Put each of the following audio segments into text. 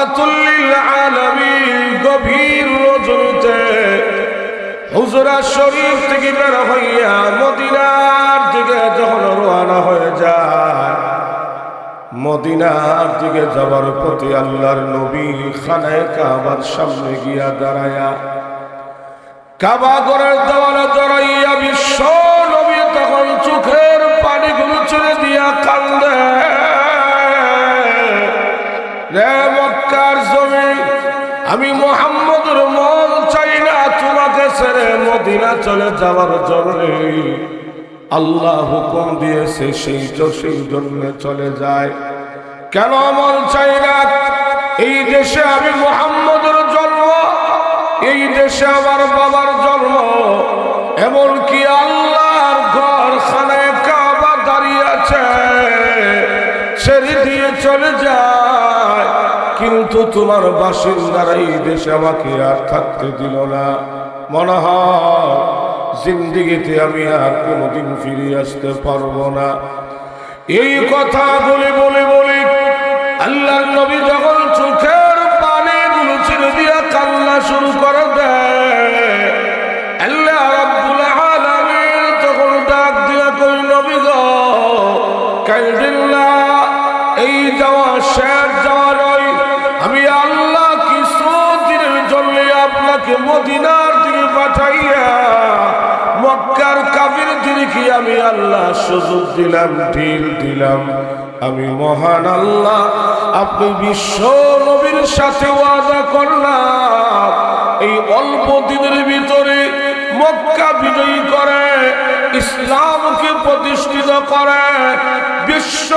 রাহমাতুল লিল আলামিন গভীর রজনীতে হুজরা শরীফ থেকে বের হইয়া মদিনার দিকে যখন রওনা হয়ে যায়, মদিনার দিকে যাবার প্রতি আল্লাহর নবী খানায়ে কাবার সামনে গিয়া দাঁড়ায়া কাবা ঘরের দেওয়ালে জড়াইয়া বিশ্ব নবী তখন চোখের পানিগুলো ছেড়ে দিয়া কান্দে। রে মক্কার জমিন, আমি মুহাম্মদের মন চাই না তোমাকে ছেড়ে মদিনা চলে যাওয়ার জন্য। আল্লাহ হুকুম দিয়েছে সেই জন্য চলে যায়। কেন মন চাই না? এই দেশে আমি মুহাম্মদের জন্ম, এই দেশে আমার বাবার জন্ম, এমনকি আল্লাহর ঘর খানায়ে কাবা দাঁড়িয়ে আছে, ছেড়ে দিয়ে চলে যায়। কিন্তু তোমার বাসিন্দারা এই দেশে আমাকে আর থাকতে দিল না। মনে হয় জিন্দেগিতে আমি আর কোনোদিন ফিরে আসতে পারবো না। এই কথা বলে বলে বলে আল্লাহর নবী যখন চোখের পানিগুলো ছেড়ে দিয়া কান্না শুরু করে দেয়, আল্লাহ রাব্বুল আলামিন তখন ডাক দিয়া কই, নবী গো কাঁদিন না, এই যাওয়া শেষ যাওয়া নয়। আমি আল্লাহ কিছুদিনের জন্য আপনাকে মদিনার দিকে পাঠাইয়া মক্কার কাফিরদেরকে আমি আল্লাহ সুযোগ দিলাম, ঢিল দিলাম। আমি মহান আল্লাহ, আপনি বিশ্ব নবীর সাথে ওয়াদা করলাম এই অল্প দিনের ভিতরে মক্কা বিজয়ী করে, ইসলামকে প্রতিষ্ঠিত করে, বিশ্ব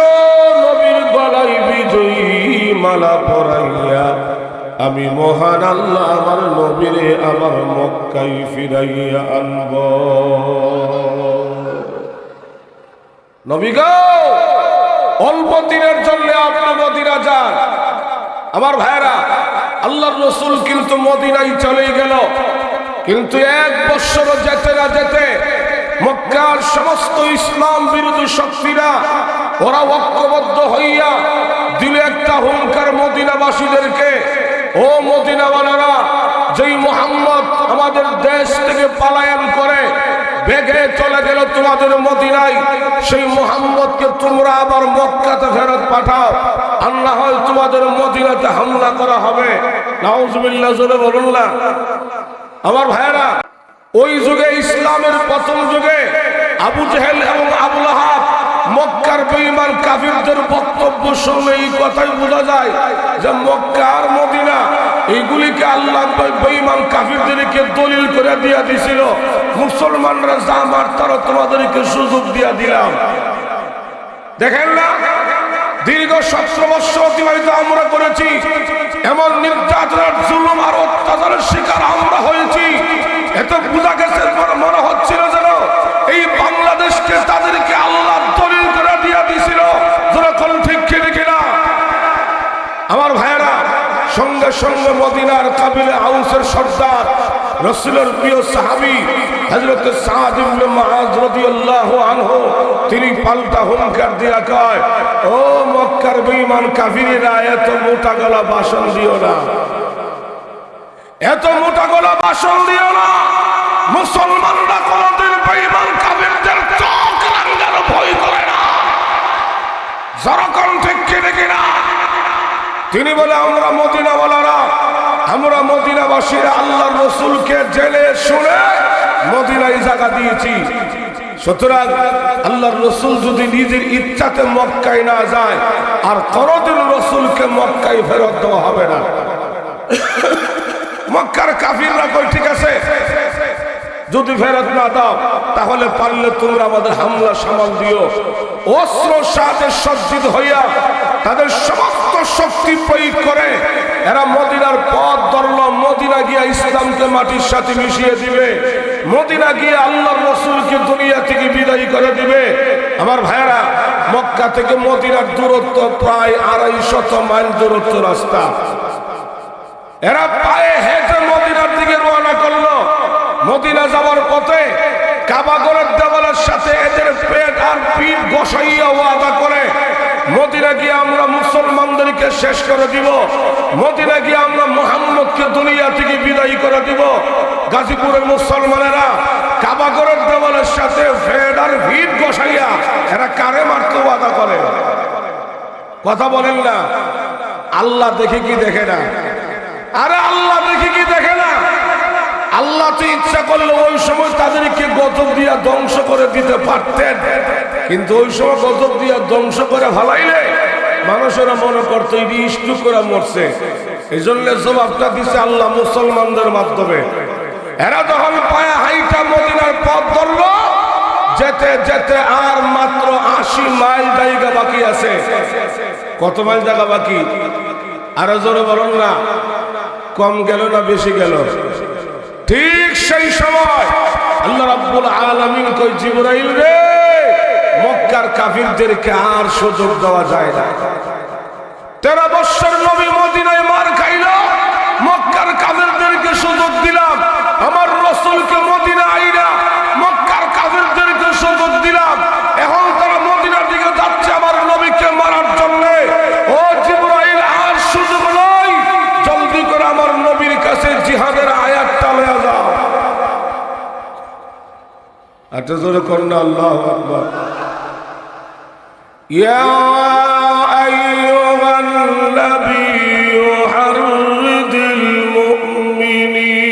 নবীর গলায় বিজয়ী মালা পরাইয়া আমি মহান আল্লাহ আমার নবীরে আমার মক্কায় ফিরাইয়া আনব। নবী গো, অল্প দিনের জন্য আপনি মদিনা যান। আমার ভাইরা, আল্লাহর রাসূল কিন্তু মদিনায় চলে গেল, কিন্তু এক বছর যেতে না যেতে মক্কার সমস্ত ইসলাম বিরোধী শক্তিরা ওরা ঐক্যবদ্ধ হইয়া দিলে একটা হুঙ্কার মদিনাবাসীদেরকে, ও মদিনাওয়ালারা, যেই মুহাম্মদ আমাদের দেশ থেকে পলায়ন করে বেগে চলে গেল তোমাদের মদিনায়, সেই মুহাম্মদকে তোমরা আবার মক্কাতে ফেরত পাঠাও, আর না হয় তোমাদের মদিনাতে হামলা করা হবে। নাউজুবিল্লাহ, জোরে বলুন না। আমার ভাইরা, ওই যুগে ইসলামের প্রথম যুগে আবু জেহেল এবং আবু লাহাব মক্কার বেঈমান কাফিরদের বক্তব্য শুনে এই কথাই বোঝা যায় যে মক্কা আর মদিনা এইগুলিকে আল্লাহ বেঈমান কাফিরদেরকে দলিল করে দিয়া দিছিল, মুসলমানরা যা মারতারো তোমাদেরকে সুযোগ দিয়া দিলাম। দেখেন না, দীর্ঘ 17 বছর অতিবাহিত আমরা করেছি, এমন নির্যাতনের জুলুম আর অত্যাচারের শিকার আমরা হয়েছি। এত বোঝা গেছে, মনে হচ্ছিল যেন এই বাংলাদেশকে তাদেরকে আল্লাহ দলিল করে দিয়া দিছিল। যখন ঠিক কিনা আমার ভাইয়েরা, সঙ্গে সঙ্গে মদিনার কাবিলে আউসের সর্দার রাসূলের প্রিয় সাহাবী হযরত সাদ ইবনে মুআয রাদিয়াল্লাহু আনহু তিনি পাল্টা হুঙ্কার দিয়া কয়, ও মক্কার বেঈমান কাফিরেরা, এত মোটা গলা ভাষণ দিও না, এত মোটা গলা ভাষণ দিও না। মুসলমানরা কোনদিন বেঈমান কাফিরদের চোখ রাঙানো ভয় করে না। যখন ঠিক কিনা তিনি বলে, আমরা মদিনাওয়ালারা, আমরা মদিনাবাসীরা আল্লাহর রাসূলকে জেলে শুনে মদিনায় জায়গা দিয়েছি। সুতরাং আল্লাহর রাসূল যদি নিজের ইচ্ছাতে মক্কায় না যায়, আর কোনদিন রাসূলকে মক্কায় ফেরত দেওয়া হবে না। মক্কার কাফিররা কই, ঠিক আছে, যদি ফেরত না দাও তাহলে পারলে তোমরা আমাদের হামলা সামাল দিও। অস্ত্র সাথে সজ্জিত হইয়া তাদের সমস্ত শক্তি প্রয়োগ করে এরা মদিনার পথ ধরল। মদিনা গিয়া ইসলামকে মাটির সাথে মিশিয়ে দিবে, মদিনা গিয়ে আল্লাহর রাসূলকে দুনিয়া থেকে বিদায় করে দিবে। আমার ভাইয়েরা, মক্কা থেকে মদিনার দূরত্ব প্রায় 250 মাইল দূরত্ব রাস্তা। এরা পায়ে হেঁটে মদিনার দিকে রওনা করলো। মদিনা যাওয়ার পথে কাবা ঘরের দেওয়ালের সাথে এদের পেট আর পিঠ বসাইয়া ওয়াদা করে, মদিনা গিয়ে আমরা মুসলমানদেরকে শেষ করে দিব, মদিনা গিয়ে আমরা মুহাম্মদকে দুনিয়া থেকে বিদায় করে দিব। গাজীপুরের মুসলমানেরা কাবাগরের দেওয়ালের সাথে ফেড আর ভিড় বসাইয়া এরা কারে মারতে ওয়াদা করে? কথা বলেন না। আল্লাহ দেখে কি দেখে না? আরে আল্লাহ দেখে কি দেখে না? আল্লাহ তো ইচ্ছা করলে ওই সময় তাদেরকে গজব দিয়া ধ্বংস করে দিতে পারতেন, কিন্তু ওই সময় গজব দিয়া ধ্বংস করে ফেলাইলে মানুষেরা মনে করতো এটি স্ট্রোক করে মরছে। এই জন্য জবাবটা দিছে আল্লাহ মুসলমানদের মাধ্যমে। এরা যখন পায়ে হাইটা মদিনার পথ ধরল, যেতে যেতে আর মাত্র 80 মাইল জায়গা বাকি আছে। কত মাইল জায়গা বাকি? আরো জোরে বলুন না, কম গেল না বেশি গেল? ঠিক সেই সময় আল্লাহ রাব্বুল আলামিন কই, জিবরাইল রে, মক্কার কাফিরদেরকে আর সুযোগ দেওয়া যায় না। 13 বছর নবী মদিনায় মার খাইল, মক্কার কাফিরদেরকে সুযোগ দিলাম। আমার রাসূলকে মদিনা আইনা মক্কার কাফিরদেরকে সুযোগ দিলাম। এখন তারা মদিনার দিকে যাচ্ছে আমার নবীকে মারার জন্য। ও জিবরাইল, আর সুযোগ নয়, জলদি করে আমার নবীর কাছে জিহাদের আয়াতটা লয়ে যাও। আচ্ছা জোরে করুন আল্লাহু আকবার। ইয়া আইয়ুহান নাবিয়্যু হাররিদিল মুমিনিন,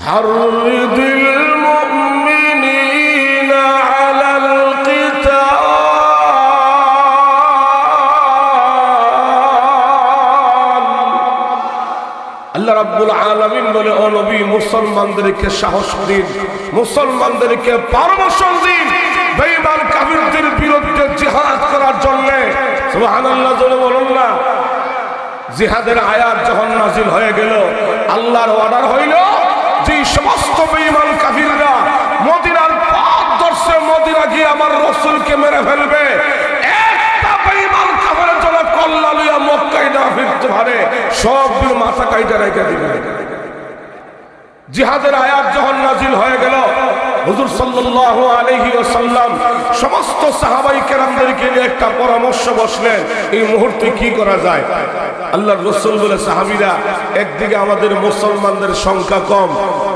হাররিদিল মুমিনিনা আলাল কিতাল। আল্লাহ রাব্বুল আলামিন বলে, ও নবী, মুসলমানদেরকে সাহস দিন, মুসলমানদেরকে পরামর্শ দিন বেঈমান কাফিরদের বিরুদ্ধে জিহাদ করার জন্য। সুবহানাল্লাহ, জোরে বলুন না। জিহাদের আয়াত যখন নাজিল হয়ে গেল, আল্লাহর অর্ডার হইল যে সমস্ত বেঈমান কাফিররা মদিনার পথ ধরছে, মদিনা গিয়ে আমার রাসূলকে মেরে ফেলবে। একটা বেঈমান কাফের জন্য কল্লা লইয়া মক্কায় না ফিরতে পারে, সব মাথা কাইটা রেখে দিবে। জিহাদের আয়াত যখন নাজিল হয়ে গেল, হুজুর সাল্লাল্লাহু আলাইহি ওয়াসাল্লাম সমস্ত সাহাবায়ে কেরামদেরকে নিয়ে একটা পরামর্শ বসলেন, এই মুহূর্তে কি করা যায়। আল্লাহর রাসূল বলে, সাহাবীরা, একদিকে আমাদের মুসলমানদের সংখ্যা কম,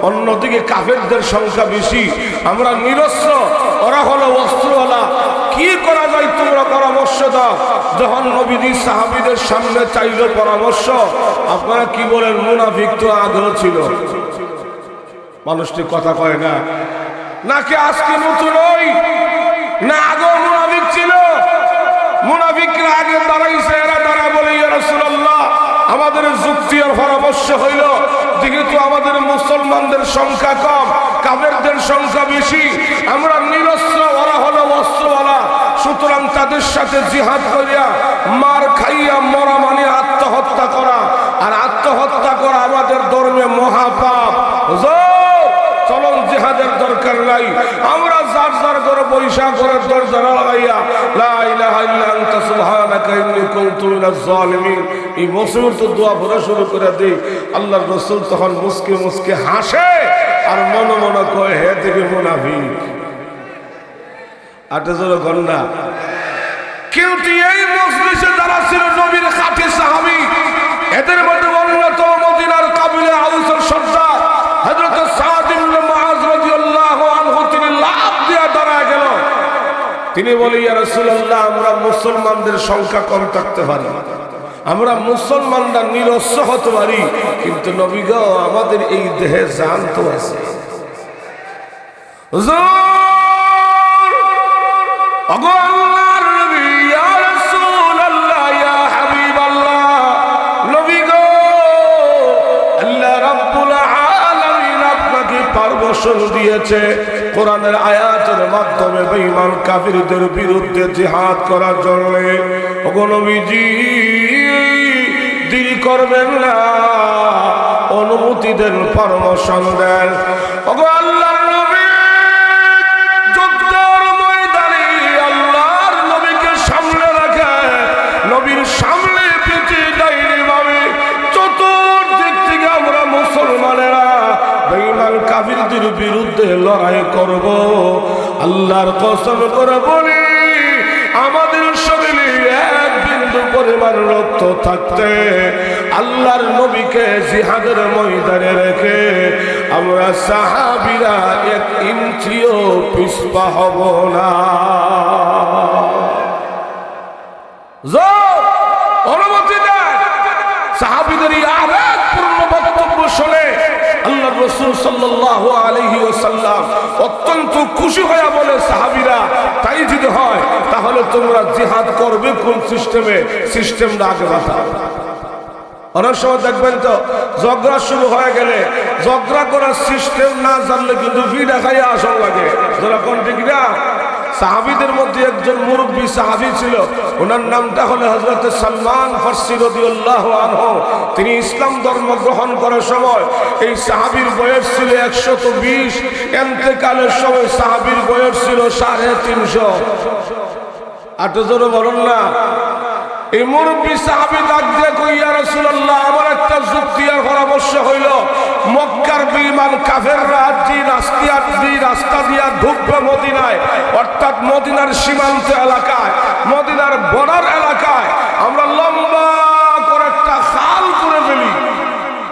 অন্যদিকে কাফেরদের সংখ্যা বেশি, আমরা নিরস্ত্র, ওরা হলো অস্ত্রওয়ালা, কি করা যায় তোমরা পরামর্শ দাও। যখন নবীজি সাহাবীদের সামনে চাইল পরামর্শ, আপনারা কি বলেন? মুনাফিক তো আগেও ছিল। মানুষটি কথা কয় না, নাকি আজকে নতুন ওই না আগেও মুনাফিক ছিল? মুনাফিকরা আগে দাঁড়াইছে, এরা দাঁড়া বলে, ইয়া রাসূলুল্লাহ, আমাদের যুক্তি আর পরামর্শ হইল, যেহেতু আমাদের মুসলমানদের সংখ্যা কম, কাফেরদের সংখ্যা বেশি, আমরা নিরস্ত্র, ওরা হলো অস্ত্রওয়ালা, সুতরাং তাদের সাথে জিহাদ করিয়া মার খাইয়া মরা মানে আত্মহত্যা করা, আর আত্মহত্যা করা আমাদের ধর্মে মহাপাপ। চলন জিহাদের দরকার নাই, আমরা যার যার করে পয়সা করে দরজা লাগাইয়া লা ইলাহা ইল্লা আনতা সুবহানাকা ইন্নী কুনতু মিনাজ জালিমিন, এই মুসলিম তো দোয়া পড়া শুরু করে দেই। আল্লাহর রাসূল তখন মুস্কি মুস্কি হাসে আর মনে মনে কয়, হে দেখি মুনাফিক। আটা জোরে গন্ডা। কিন্তু এই মজলিসে যারা ছিল নবীর খাঁটি সাহাবী, এদের মধ্যে অন্যতম মদিনার কাবিলা আউসের সর্দার হযরত সাদ ইবনে মুআজ রাদিয়াল্লাহু আনহু, তিনি লাফ দিয়ে দাঁড়ায় গেল। তিনি বলে, ইয়া রাসূলুল্লাহ, আমরা মুসলমানদের সংখ্যা কম থাকতে পারি, আমরা মুসলমানরা নিরস্ত্র হতে পারি, কিন্তু নবী গো, আমাদের এই দেহে জান তো আছে। আল্লাহর নবী, ইয়া রাসূলুল্লাহ, ইয়া হাবিবাল্লাহ, নবী গো, আল্লাহ রাব্বুল আলামিন আপনাকে পারমিশন দিয়েছে কোরআনের আয়াতের মাধ্যমে বেঈমান কাফিরদের বিরুদ্ধে জিহাদ করার জন্য। ওগো নবীজি, দেরি করবেন না, অনুমতি দেন, পারমিশন দেন। ওগো আল্লাহর নবী, যুদ্ধের ময়দানে আল্লাহর নবীকে সামনে রাখে, নবীর সামনে পিছিয়ে ডাইনি ভাবে চতুর্দিক থেকে আমরা মুসলমানেরা বেঈমান কাফিরদের বিরুদ্ধে লড়াই করব। আল্লাহর কসম করে বলি, পরিমাণ রক্ত থাকতে আল্লাহর নবীকে জিহাদের ময়দানে রেখে আমরা সাহাবীরা 1 ইঞ্চিও পিছপা হব না। অনুমতি দেন। সাহাবীদের এই আবেগপূর্ণ বক্তব্য শুনে আল্লাহর রাসূল সাল্লাল্লাহু আলাইহি ওয়াসাল্লাম অত্যন্ত খুশি হয়ে বলে, সাহাবীরা তাই যদি হয় তাহলে তোমরা জিহাদ করবে কোন সিস্টেমে? সিস্টেমটা আগে বাতাও। অনেক সময় দেখবেন তো ঝগড়া শুরু হয়ে গেলে ঝগড়া করার সিস্টেম না জানলে কিন্তু ভিড়া খাইয়া আসল লাগে। যারা কোন ঠিক না? সাহাবীদের মধ্যে একজন মুরব্বী সাহাবী ছিল, ওনার নামটা হলো হযরত সালমান ফারসি রাদিয়াল্লাহু আনহু। তিনি ইসলাম ধর্ম গ্রহণ করার সময় এই সাহাবীর বয়স ছিল 120, ইন্তেকালের সময় সাহাবীর বয়স ছিল 350। আট জোরে বলুন না। এই মুরব্বী সাহাবী ডাক দিয়ে কই, ইয়া রাসূলুল্লাহ, আমার একটা যুক্তি আর পরামর্শ হইল, মক্কার বেঈমান কাফেররা যে রাস্তা দিয়া ঢুকবে মদিনায়, অর্থাৎ মদিনার সীমান্ত এলাকায়, মদিনার বর্ডার এলাকায় আমরা লম্বা করে একটা খাল করে ফেলি,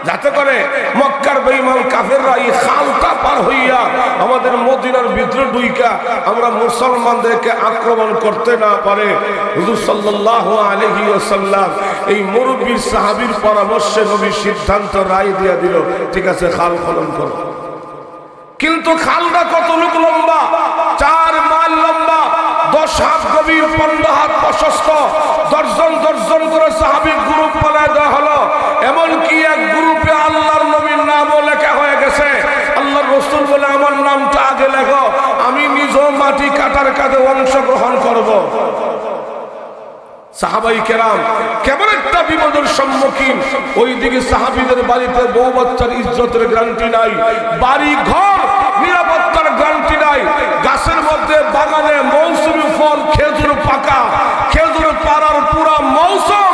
যাতে করে মক্কার বেঈমান কাফেররা এই খালটা পার হইয়া আমাদের মদিনার ভিতরে ঢুইকা আমরা মুসলমানদেরকে আক্রমণ করতে না পারে। হুজুর সাল্লাল্লাহু আলাইহি ওয়াসাল্লাম এই মুরব্বী সাহাবীর পরামর্শে নবী সিদ্ধান্ত রায় দিয়া দিল, ঠিক আছে খাল খনন করো। কিন্তু খালটা কতটুকু লম্বা? 4 মাইল লম্বা, 10 হাত গভীর, 15 হাত প্রশস্ত। দর্জন করে সাহাবী গ্রুপ বানায় দেওয়া হলো। এমনকি এক গ্রুপে আল্লাহর নবীর নামও লেখা হয়ে গেছে। আল্লাহর রাসূল বলে, আমার নামটা আগে লেখো, আমি নিজেও মাটি কাটার কাজে অংশগ্রহণ করব। সাহাবাই কেরাম কেমন একটা বিপদের সম্মুখীন। ওইদিকে সাহাবীদের বাড়িতে বউ বাচ্চার ইজ্জতের গ্যারান্টি নাই, বাড়ি ঘর নিরাপত্তার গ্যারান্টি নাই, গাছের মধ্যে বাগানে মৌসুমী ফল, খেজুর পাকা, খেজুর পাড়ার পুরা মৌসুম,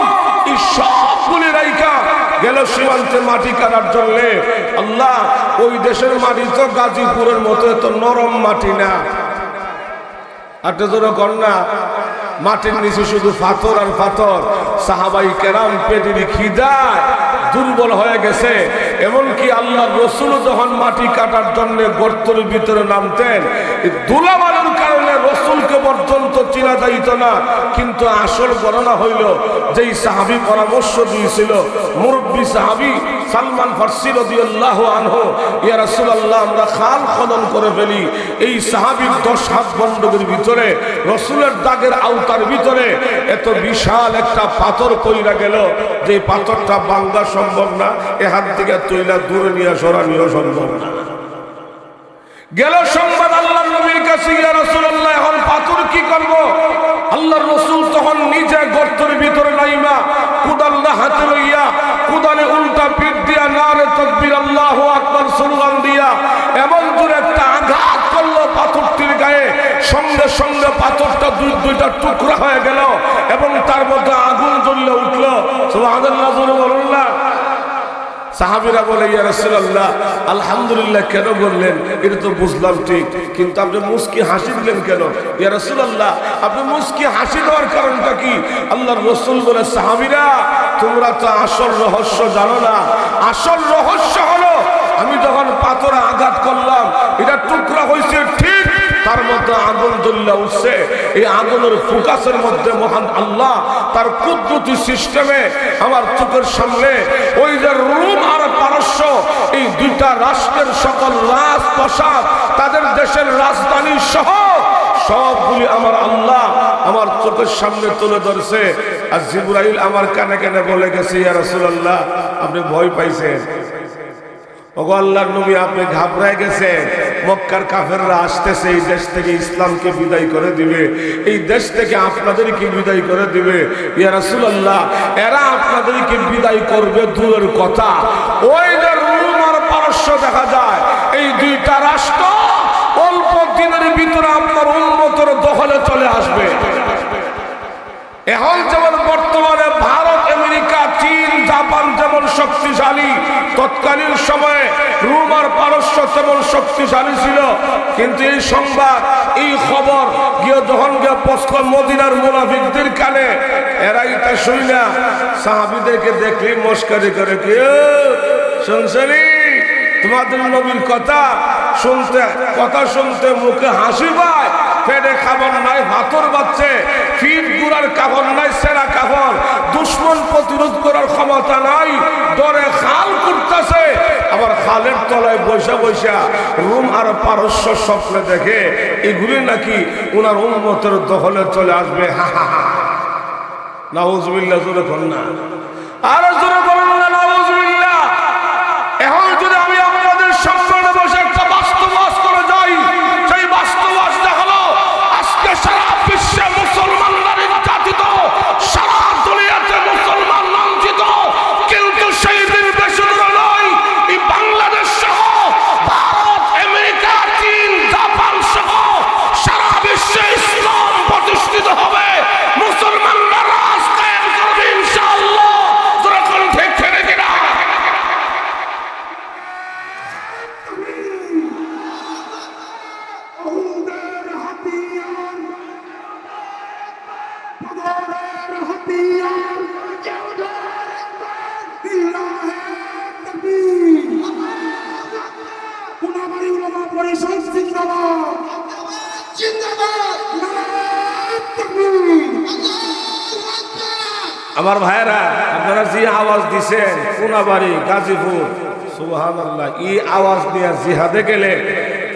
এই সবগুলি রাইকা গেল সীমান্তে মাটি কাটার জন্য। আল্লাহ, ওই দেশের মাটি তো গাজীপুরের মতো এত নরম মাটি না। আট জোরে কন্যা, মাটির নিচে শুধু পাথর আর পাথর। সাহাবাই কেরাম পেটের খিদায় দুর্বল হয়ে গেছে। এমনকি আল্লাহর রাসূল যখন মাটি কাটার জন্য গর্তের ভিতরে নামতেন, ধুলাবালুর কারণে রাসূলকে পর্যন্ত চিনা যাইত না। কিন্তু আসল গণনা হইল, যেই সাহাবী পরামর্শ দিয়েছিল, মুরব্বী সাহাবী সালমান ফারসি রাদিয়াল্লাহু আনহু, ইয়া রাসূলুল্লাহ, আমরা খাল খনন করে ফেলি। এই সাহাবীর 10 হাত বন্দুকের ভিতরে, রাসূলের দাগের আওতার ভিতরে এত বিশাল একটা পাথর পইরা গেল, যে পাথরটা ভাঙা সম্ভব না, এ হাত থেকে তুইলা দূরে নিয়ে সরানিও সম্ভব না। গেল সংবাদ আল্লাহর নবীর কাছে, ইয়া রাসূলুল্লাহ, এখন পাথর কি করব? আল্লাহর রাসূল তখন নিজে গর্তের ভিতরে নাইমা কুদাল্লা হাতে লইয়া, কুদালে উল্টা পিঠ দিয়া নারে তাকবীর আল্লাহু আকবার স্লোগান দিয়া এমন জোরে একটা আঘাত করলো পাথরটির গায়ে। সঙ্গে সঙ্গে পাথরটা দুইটা টুকরা হয়ে গেল এবং তার মধ্যে আগুন জ্বলে উঠলো। সুবহানাল্লাহ, জোরে বলুন না। সাহাবীরা বলে, ইয়া রাসূলুল্লাহ, আলহামদুলিল্লাহ কেন বললেন? এটা তো বুঝলাম ঠিক, কিন্তু আপনি মুস্কি হাসি দিলেন কেন? ইয়া রাসূলুল্লাহ, আপনি মুস্কি হাসি দেওয়ার কারণটা কি? আল্লাহর রাসূল বলে, সাহাবীরা, তোমরা তো আসল রহস্য জানো না। আসল রহস্য হলো, আমি যখন পাথরে আঘাত করলাম, এটা টুকরা হয়েছে ঠিক, তার মধ্যে আগুন জ্বলে উঠছে। এই আগুনের ফোকাসের মধ্যে মহান আল্লাহ তার কুদরতি সিস্টেমে আমার চোখের সামনে ওই যে রোম আর পারস্য, এই দুইটা রাষ্ট্রের সকল রাজপ্রাসাদ, তাদের দেশের রাজধানী সহ সবগুলি আমার আল্লাহ আমার চোখের সামনে তুলে ধরছে। আর জিবরাইল আমার কানে কানে বলে গেছে, ইয়া রাসূলুল্লাহ, আপনি ভয় পাইছেন? ওগো আল্লাহর নবী, আপনি ঘাবড়ায় গেছেন। মক্কার কাফেররা আসতেছে, এই দেশ থেকে ইসলামকে বিদায় করে দিবে, এই দেশ থেকে আপনাদেরকে বিদায় করে দিবে। ইয়া রাসূলুল্লাহ, এরা আপনাদেরকে বিদায় করবে দূরের কথা, ওই যে রোম আর পারস্য দেখা যায়, এই দুইটা রাষ্ট্র অল্প দিনের ভিতরে আপনার উম্মতের দখলে চলে আসবে। এখন যেমন বর্তমানে ভারত, আমেরিকা, চীন, জাপান যেমন শক্তিশালী, তৎকালীন সময়ে রোম আর পারস্য তেমন শক্তিশালী ছিল, কিন্তু এই সংবাদ এই খবর গিয়ে যখন গিয়ে পৌঁছল মদিনার মুনাফিকদের কানে, এরাই তা শুই না সাহাবীদেরকে দেখলি মস্কারি করে, কি শুনছনি তোমাদের নবীর কথা শুনতে মুখে হাসি পায়, পেটে খাবার নাই ভাতর বাচ্চে, ফিট গুড়ার কাপড় নাই সেরা কাপড়, দুশ্মন প্রতিরোধ করার ক্ষমতা নাই, ডরে খাল করতেছে, আবার খালের তলায় বৈশা বৈশা রোম আর পারস্য স্বপ্নে দেখে এগুলি নাকি ওনার উম্মতের দখলে চলে আসবে। হা হা হা, নাউজুবিল্লাহ, জোরে কোন না, আরো জোরে বলেন না নাউজুবিল্লাহ। এখন যদি আমি আপনাদের সামনে বসে একটা বাস্তবাস করে যাই, সেই বাস্তবাসটা হলো আজকে সারা বিশ্বে মুসলমানরা নির্যাতিত, সারা দুনিয়াতে মুসলমান লাঞ্ছিত, কিন্তু সেই দিন বেশি দূরে নয়, এই বাংলাদেশ সহ ভারত, আমেরিকা, চীন, জাপান সহ সারা বিশ্বে ইসলাম প্রতিষ্ঠিত হবে, মুসলমানরা রাজ কায়েম করবে ইনশাআল্লাহ। যখন ঠিক ছেড়ে কিনা আমার ভাইরা, আপনারা যে আওয়াজ দিছেন কোনাবাড়ি, গাজীপুর, সুবহানাল্লাহ, এই আওয়াজ নিয়ে জিহাদে গেলে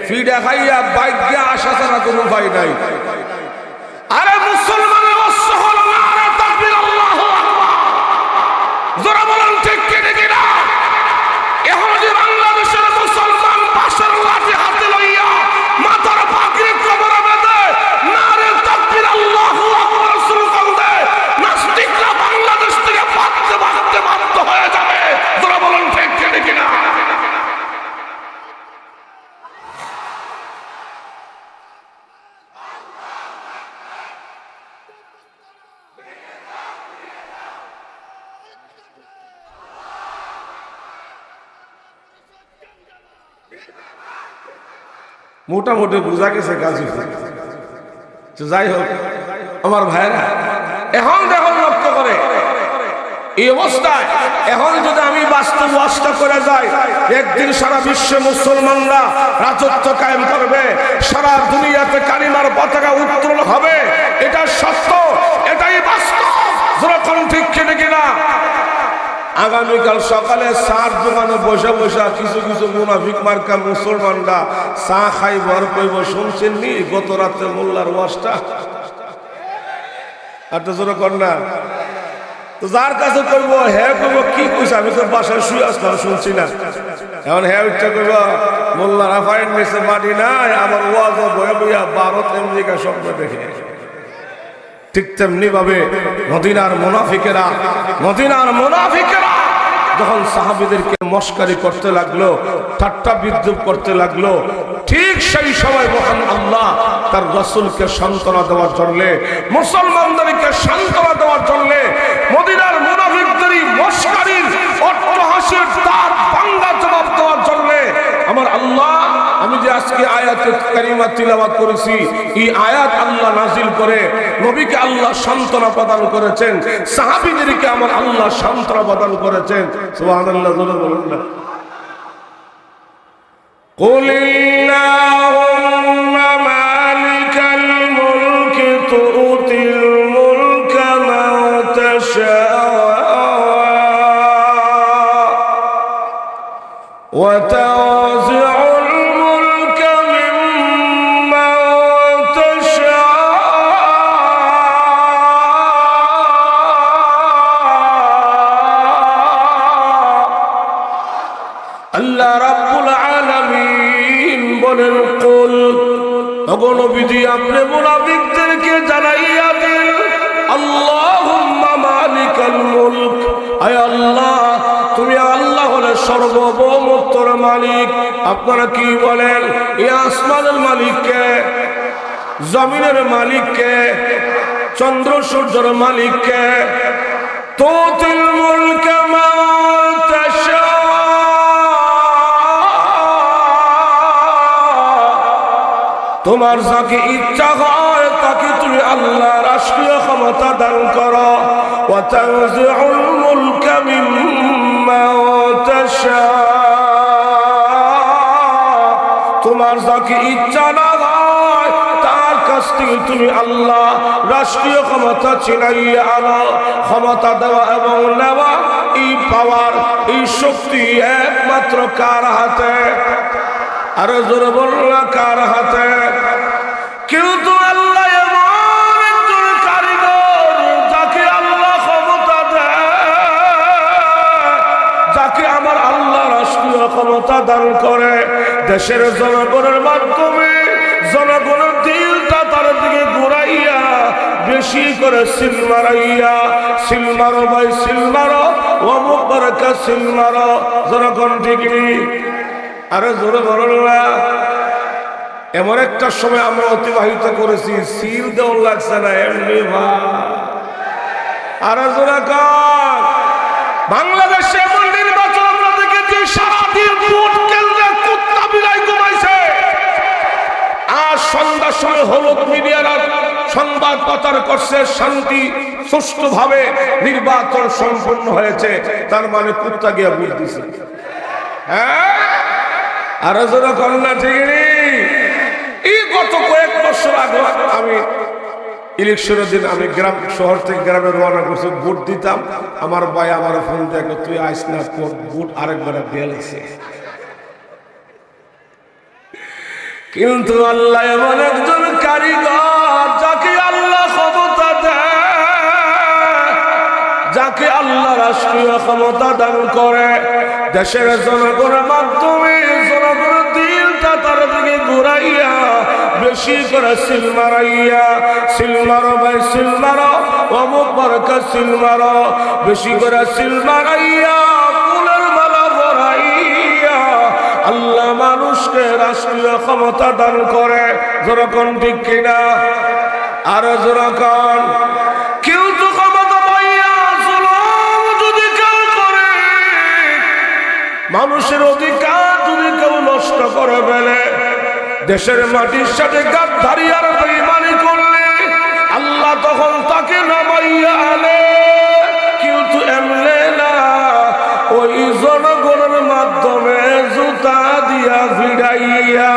ফিডা খাইয়া বাইক দিয়ে আসা ছাড়া কোনো উপায় নাই। আরে মুসলমানের অস্ত্র হলো নারে তাকবীর, আল্লাহু আকবার, যারা বলেন ঠিক কিনা। এখন যে বাংলাদেশের মুসলমান পাশের লাঠি হাতে লইয়া মাথার পাগড়ি কোমরে বেঁধে নারে তাকবীর, আল্লাহু আকবার স্লোগান দেয়, নাস্তিকরা বাংলাদেশ থেকে ভাগতে বাধ্য হয়ে যাবে। যারা বলেন ঠিক কিনা। মোটামুটি বোঝা গেছে গাজীপুর। যাই হোক আমার ভাইরা, এখন দেখুন লক্ষ্য করে এই অবস্থায়, এখন যদি আমি বাস্তব ওয়াজটা করে যাই, একদিন সারা বিশ্বে মুসলমানরা রাজত্ব কায়েম করবে, সারা দুনিয়াতে কালিমার পতাকা উত্তোলন হবে, এটা সত্য, এটাই বাস্তব। যখন ঠিক কিনা আগামীকাল সকালে চার দোকানে বসে বসে কিছু কিছু মুনাফিক মার্কা মুসলমানরা চা খাই ভর কইব, শুনছেন নি গত রাতে মোল্লার ওয়াজটা? একটা জোরে কর না। তো যার কাছে করবো হ্যাঁ করবো কি কইছে, আমি তো বাসায় শুয়ে আসলাম শুনছি না। এখন হ্যাঁ উঠতে করবো মোল্লার আফাইন নিচে মাটি নাই, আমার ওয়াজ বয়ে বইয়া ভারত আমেরিকা স্বপ্ন দেখে। ঠিক তেমনি ভাবে মদিনার মুনাফিকেরা যখন সাহাবীদেরকে মস্কারি করতে লাগলো, ঠাট্টা বিদ্রুপ করতে লাগলো, ঠিক সেই সময় মহান আল্লাহ তার রাসূলকে সান্ত্বনা দেওয়ার জন্য, মুসলমানদেরকে সান্ত্বনা দেওয়ার জন্য, মদিনার মুনাফিকদেরই মস্কারির অট্টহাসির তার বাংলা জবাব দেওয়ার জন্য আমার আল্লাহ, আমি যে আজকে আয়াতে কারিমা তিলাওয়াত করেছি, এই আয়াত আল্লাহ নাজিল করে নবীকে আল্লাহ সান্ত্বনা প্রদান করেছেন, সাহাবীদেরকে আমার আল্লাহ সান্ত্বনা প্রদান করেছেন। সুবহানাল্লাহ, জোরে বলুন না। কুলিল্লাহুম্মা মালিকাল মুলকি তুতিল মুলকা মান তাশা ওয়া তাওজিউল মুলকা মিম্মান তাশা আল্লাহ রাব্বুল আলামিন বলেন, কুল, ওগো নবীজি আপনি মুনাফিকদেরকে জানাইয়া দেন, আল্লাহুম্মা মালিকাল মুলক, আয় আল্লাহ তুমি আল্লাহ হলে সর্বভৌমত্বের মালিক। আপনারা কি বলেন? এই আসমানের মালিককে, জমিনের মালিককে, চন্দ্র সূর্যের মালিককে। তুতিল মুলকা মান তাশা, তোমার যাকে ইচ্ছা হয় তাকে তুমি আল্লাহ রাষ্ট্রীয় ক্ষমতা দান করো। ওয়া তানজিউল মুলকা মিম্মান তাশা, তোমার যাকে ইচ্ছা না হয় তার কাছ থেকে তুমি আল্লাহ রাষ্ট্রীয় ক্ষমতা ছিনাইয়া আনো। ক্ষমতা দেওয়া এবং নেওয়া, এই পাওয়ার, এই শক্তি একমাত্র কার হাতে? আরো জোরে বললা কার হাতে? কিন্তু আল্লাহ এমন একজন কারিগর যাকে আল্লাহ ক্ষমতা দেয়, যাকে আমার আল্লাহ রাষ্ট্রীয় ক্ষমতা দান করে, দেশের জনগণের মাধ্যমে জনগণের দিলটা তার দিকে ঘুরাইয়া বেশি করে সিল মারাইয়া, সিল মারো ভাই সিল মারো, অমুক বারাকা সিল মারো। জনগণ ঠিক নেই? আরে জোরে বলো না। এমন একটা সময় আমরা অতিবাহিত করেছি, সিল দেওয়ার লাগছে না এমনি ভাই। আরে জোরে কার বাংলাদেশে এমন নির্বাচন আমরা দেখেছি, সারাদিন ভোট কেন্দ্রে কুত্তা বিলাই ঘুমাইছে। আর সন্ধ্যার সময় হলুদ মিডিয়ারা সংবাদ প্রচার করছে শান্তি সুষ্ঠুভাবে নির্বাচন সম্পন্ন হয়েছে, তার মানে কুত্তা গিয়া ভোট দিছে। হ্যাঁ, আরো জোরে কন্যা ঠিক নেই? এই গত কয়েক বছর আগে আমি ইলেকশনের দিন আমি গ্রাম শহর থেকে গ্রামে রওনা করছি, ভোট দিতাম। আমার ভাই আমার ফোন দেখো, তুই আইস না, ভোট আরেকবার দিয়ে লাগছে। কিন্তু আল্লাহ এমন একজন কারিগর যাকে আল্লাহ ক্ষমতা দেয়, যাকে আল্লাহ রাষ্ট্রীয় ক্ষমতা দান করে, দেশের জনগণের মাধ্যমে জনগণের দিলটা তার দিকে ঘুরাইয়া বেশি করে সিল মারাইয়া, সিল মারো ভাই সিল মারো, অমুক বারাকা সিল মারো, বেশি করে সিল মারাইয়া ফুলের মালা ভরাইয়া আল্লাহ মানুষকে রাষ্ট্রীয় ক্ষমতা দান করে। যেরকম ঠিক কিনা? আরো যেরকম কেউ তো ক্ষমতা পাইয়া জুলুম যদি কেউ করে, মানুষের অধিকার যদি কেউ নষ্ট করে ফেলে, দেশের মাটির সাথে গাদ্দারি আর বেঈমানি করলে আল্লাহ তখন তাকে নামাইয়া আনে। কিন্তু এমনে না, ওই জনগণের মাধ্যমে জুতা দিয়া ভিড়াইয়া।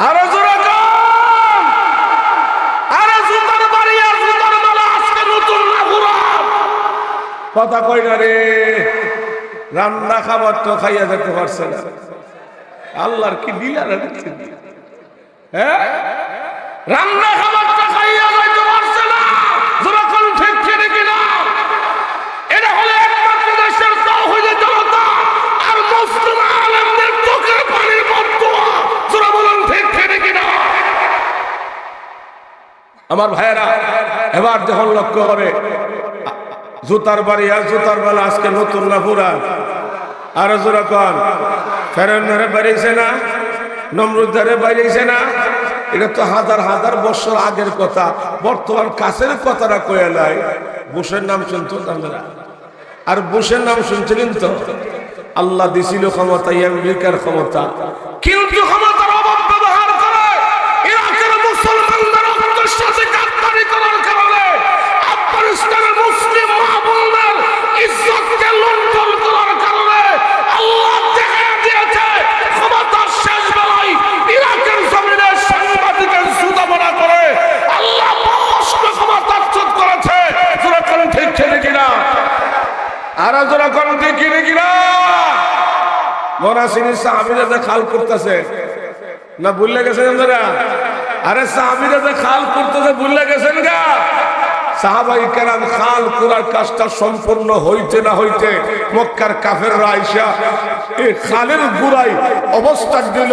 আরে জোরে কান, আরে জুতার বাড়ি আর জুতার মালা আজকে নতুন না পুরান। কথা কই না রে, রান্না খাবার তো খাইয়া যেতে পারছে না। আল্লাহর কি দিলার, হ্যাঁ, রান্না খাবারটা খাইয়া যাইতে পারছে না। যখন ঠিক ছেড়ে কিনা, এটা হলে একমাত্র দেশের তাওহীদের জনতা আর মুসলিম আলেমদের চোখের পানির বদদুয়া। যারা বলেন ঠিক ছেড়ে কিনা? আমার ভাইয়েরা, এবার যখন লক্ষ্য করে জুতার বাড়ি আর জুতার বেলা আজকে নতুন না পুরান? আরো জোরে কন, ফেরাউনের বাড়িছে না, নমরুদের বাড়িছে না? এটা তো হাজার হাজার বছর আগের কথা। বর্তমান কাছের কথাটা কয়ে নাই। বুশের নাম শুনতো আপনারা? আর বুশের নাম শুনছিলেন তো? আল্লাহ দিছিল ক্ষমতা, আমেরিকার ক্ষমতা, কিন্তু ক্ষমতার অভাব ব্যবহার করে ইরাকের মুসলমানদের রক্তের সাথে গাদ্দারি করার কারণে আফগানিস্তানের মুসলিম মা-বোনদের ইজ্জতকে লুণ্ঠন করার কারণে আল্লাহ দেখা দিয়েছে ক্ষমতার শেষ বেলায় ইরাকের জমিনে সাংবাদিকের জুতাপনা করে আল্লাহ পরস্পর ক্ষমতাচ্যুত করেছে। যারা কোন ঠিক ছেড়ে কিনা? আর যারা কোন ঠিক কিনা? মনাসিনী সাহাবীরা যে খাল করতেছে না, ভুলে গেছেন আপনারা? আরে সাহাবীরা যে খাল করতেছে ভুলে গেছেন গা? সাহাবায়ে কেরাম খাল করার কাজটা সম্পূর্ণ হইতে না হইতে মক্কার কাফেররা আইসা এই খালের গুড়াই অবস্থান দিল।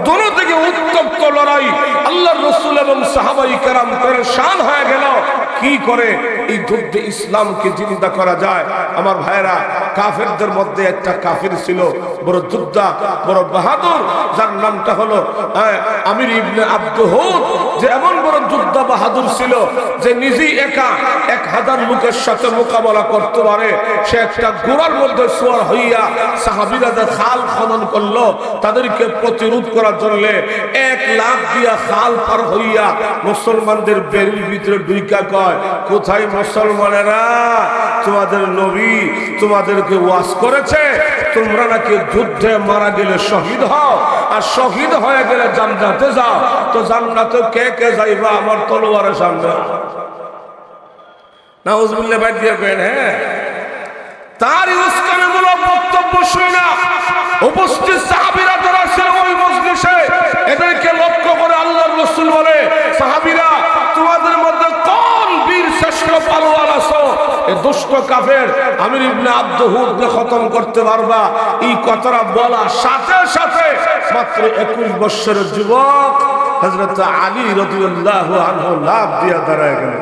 দোনো দিকে উত্তপ্ত লড়াই, আল্লাহর রাসূল এবং সাহাবায়ে কেরাম পেরেশান হয়ে গেল। কি করে এই যুদ্ধে ইসলামকে জিন্দা করা যায়। আমার ভাইরা, কাফেরদের মধ্যে একটা কাফির ছিল বড় যোদ্ধা, বড় বাহাদুর, যার নামটা হলো আমির ইবনে আব্দুহুদ। যে এমন বড় যোদ্ধা বাহাদুর ছিল যে নিজেই একা 1000 লোকের সাথে মোকাবেলা করতে পারে। সে একটা ঘোড়ার মধ্যে সওয়ার হইয়া সাহাবীরা যে খাল খনন করলো তাদেরকে প্রতিরোধ করার জন্য 1 লাখ দিয়া খাল পার হইয়া মুসলমানদের বেরির ভিতরে ঢুইকা কয়, কোথায় মুসলমানেরা, তোমাদের নবী তোমাদেরকে ওয়াজ করেছে তোমরা নাকি যুদ্ধে মারা গেলে শহীদ হও, আর শহীদ হয়ে গেলে জান্নাতে যাও। তো জান্নাতে কে কে যাইবা আমার তলোয়ারের সামনে? নাউজুবিল্লাহ বাদ দিয়ে কেন? হ্যাঁ, তার উস্কানিমূলক বক্তব্য শুনে উপস্থিত সাহাবীরা যারা ছিল ওই মজলিসে, এদেরকে লক্ষ্য করে আল্লাহর রাসূল বলে, সাহাবীরা তোমাদের মধ্যে কোন বীর শ্রেষ্ঠ পালোয়ান আছো, এই দুষ্ট কাফের আমির ইবনে আব্দুহুদকে খতম করতে পারবা? এই কথাটা বলা সাথে সাথে মাত্র 21 বছরের যুবক হযরত আলী রাদিয়াল্লাহু আনহু লাফ দিয়ে দাঁড়ায় গেল।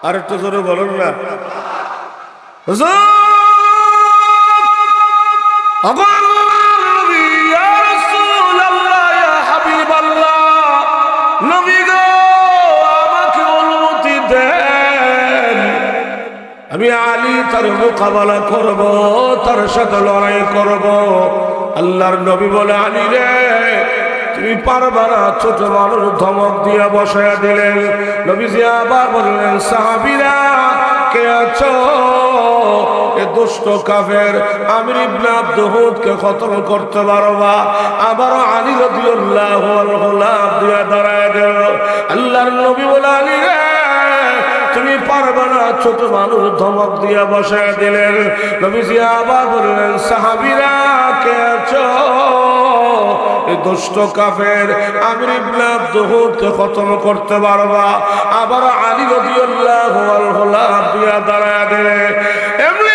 আর একটু জোরে বলুন না। হুজুর আমি আলী তার মোকাবেলা করব, তার সাথে লড়াই করব। আল্লাহর নবী বলে, আলী রে তুমি পারবা না। ছোট মানুষ ধমক দিয়া বসায়া দিলেন। নবীজি আবার বললেন, সাহাবীরা কে আছো? এ দুষ্ট কাফের আমির ইবনে আব্দুহুদকে খতম করতে পারবা? আবার আলী রাদিয়াল্লাহু আনহু লাফ দিয়া দাঁড়ায় গেল। আল্লাহর নবী বলে, আলী রে তুমি পারবে না। ছোট মানুষ ধমক দিয়া বসায় দিলেন। নবীজি আবার বললেন, সাহাবীরা কে আছো? এই দুষ্ট কাফের আমির ইবনে আব্দুহুদকে খতম করতে পারবা? আবার আলী রাদিয়াল্লাহু আনহু লাফ দিয়া দাঁড়ায় দিলেন। এমনি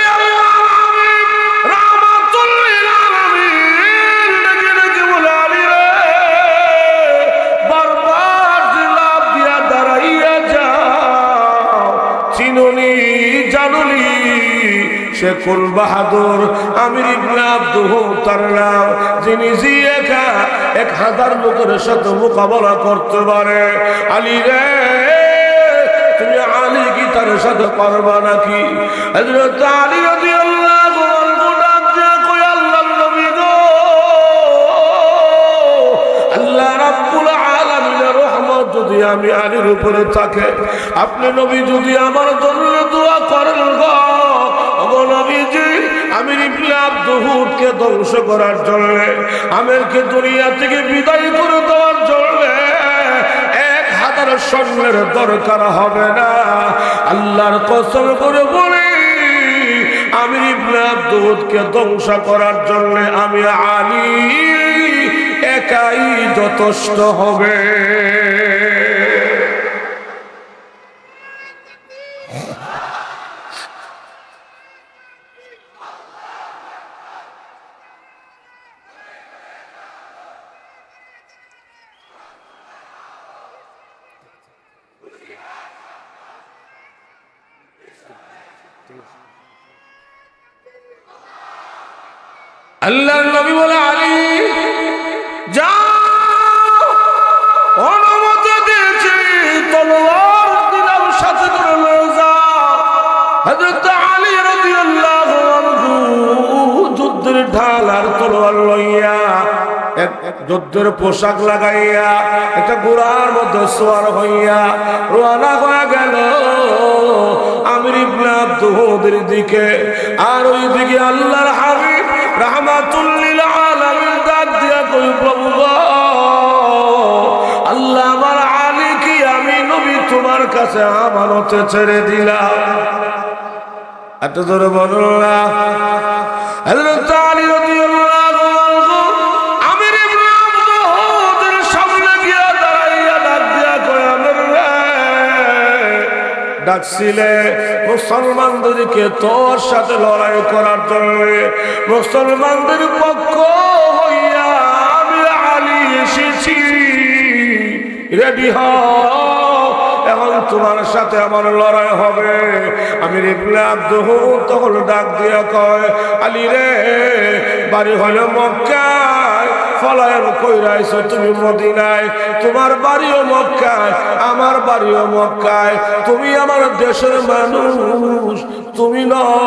সে কোন বাহাদুর আমির ইবনে আব্দুহুদ তার নাম, যিনি একা 1000 লোকের সাথে মোকাবেলা করতে পারে। আলী রে তুমি আলী কি তার সাথে পারবা নাকি? হযরত আলী রাদিয়াল্লাহু আনহু ডাক দিয়ে কই, আল্লাহর নবী গো, আল্লাহ রাব্বুল আলামিনের রহমত যদি আমি আলীর উপরে থাকে, আপনি নবী যদি আমার জন্য দোয়া করেন গো নবীজি, আমির ইবনে আব্দুহুদকে ধ্বংস করার জন্য, আমিরকে দুনিয়া থেকে বিদায় করে দেওয়ার জন্য 1000 সৈন্যের দরকার হবে না। আল্লাহর কসম করে বলি, আমির ইবনে আব্দুহুদকে ধ্বংস করার জন্য আমি আলী একাই যথেষ্ট হবে। আল্লাহর নবী বলে, আলী যাও, অনুমতি দিয়েছি, তলোয়ার দিলাম, সাথে করে লয়ে যাও। হযরত আলী রাদিয়াল্লাহু আনহু যুদ্ধের ঢাল আর তলোয়ার লইয়া, এক যুদ্ধের পোশাক লাগাইয়া, একটা ঘোড়ার মধ্যে সওয়ার হইয়া রওনা হয়ে গেল আমির ইবনে আব্দুহুদের দিকে। আর ওই দিকে আল্লাহর হাবিব রাহমাতুল লিল আলামিন ডাক দিয়া কই, প্রভু আল্লাহ আমার আলী কি আমি নবী তোমার কাছে আমানতে ছেড়ে দিলাম। এত জোরে বলুন না। হযরত আলী রাদিয়াল্লাহু আনহু আমির ইবনে আব্দুহুদের সামনে গিয়া দাঁড়াইয়া ডাক দিয়া কই, আমির রে, ডাকছিলে মুসলমানদেরকে তোর সাথে লড়াই করার জন্য, মুসলমানদের পক্ষ হইয়া আমি আলী এসেছি, রেডি হও, এখন তোমার সাথে আমার লড়াই হবে। আমির ইবনে আব্দুহুদ তখন ডাক দিয়া কয়, আলী রে, বাড়ি হলো মক্কায়, ফলায়ন কইরাইছো তুমি মদিনায়, তোমার বাড়িও মক্কায়, আমার বাড়িও মক্কায়, তুমি আমার দেশের মানুষ, তুমি নও।